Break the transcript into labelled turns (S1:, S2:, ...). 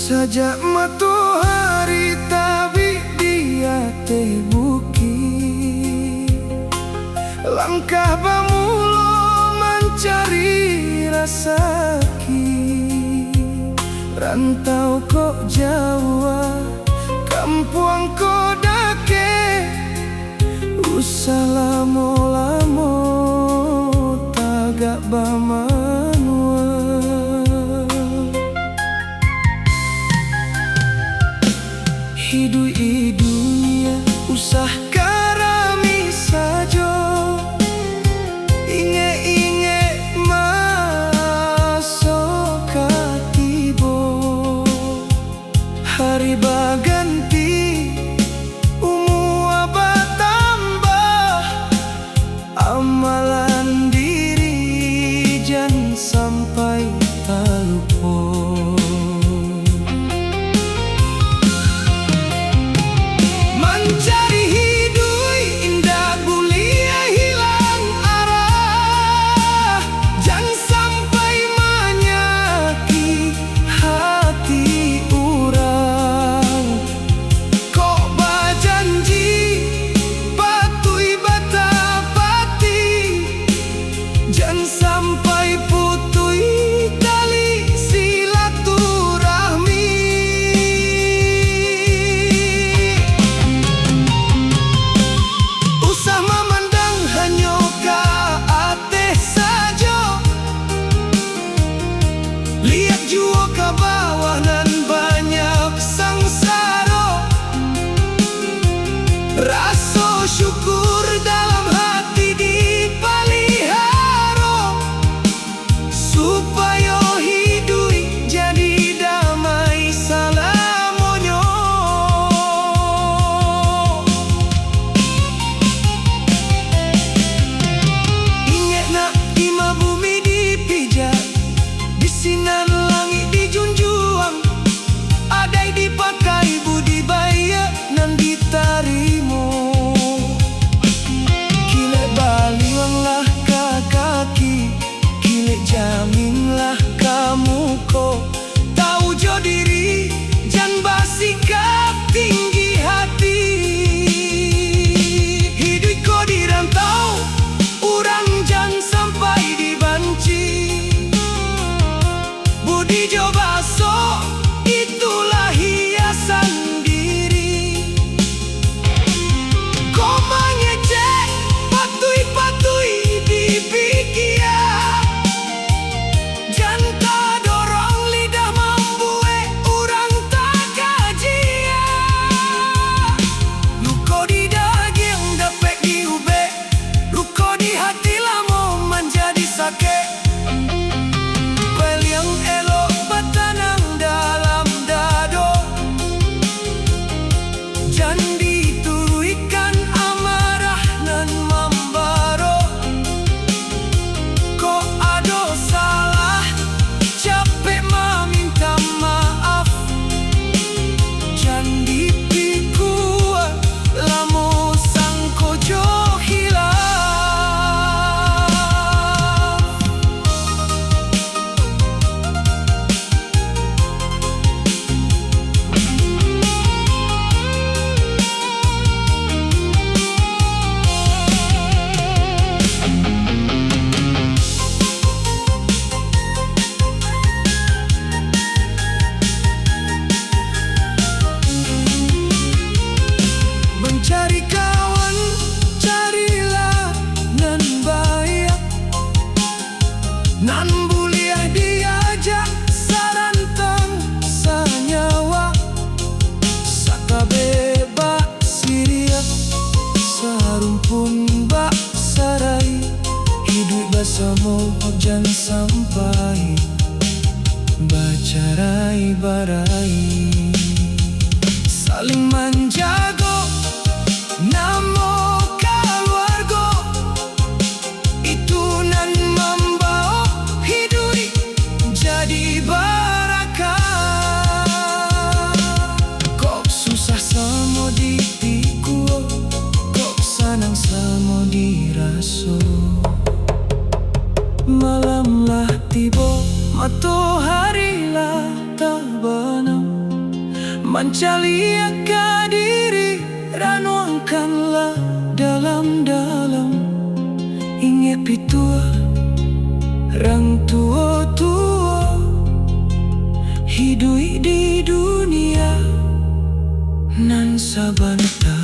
S1: Sajak matahari tabi dia tebuki, langkah bamulo mencari rasaki. Rantau kok Jawa, kampung kok dake, usah lamo-lamo tagak bamanua. Hidup-hidupnya usah karami sajo, inge-inge masuk katibo. Hari baganti umur bertambah, amalan diri jangan sampai terlupa. Sampai putui tali silaturahmi, usah memandang hanya ke atas saja, lihat juga ke bawah nan banyak sangsara. Rasa syukur dalam hati dipelihara, supaya hidup jadi damai selamanya. Ingat nak ima bumi dipijak, di sinan langit dijunjung, adai dipakai budi baik nan diterima. Kilek baliwanglah ke kaki, kilek jaminlah kamu kok tahu jo diri, jangan bersikap tinggi hati. Hidup kau dirantau, orang jangan sampai dibanci. Budi jo baso, itulah hiasan diri. Kau mengejek, patui-patui dipikir, jangan dorong lidah membuat orang tak kajia. Luka di daging dapat diubek, luka di hati lama menjadi sakit. Pel yang elok bertanam dalam dado, jangan dituikan amarah nan membaro. Kok ada salah, capek meminta maaf, jangan dipikul lamo sangko jo hilaf. Mencari kawan, carilah nan baik, nan boleh diajak sarantang sanyawa. Saka bebak siria, sarumpun bak sarai, hidup bersama jangan sampai baca. Carai-barai saling menjago namo keluarga itu nan membawa hidup jadi barakah. Kok susah samo dipikul, kok senang samo diraso. Malamlah tiba, matahari lah terbenam, mencaliakan diri, ranuangkanlah dalam-dalam. Ingat pitua, orang tua-tua, hidup di dunia nan sabanta.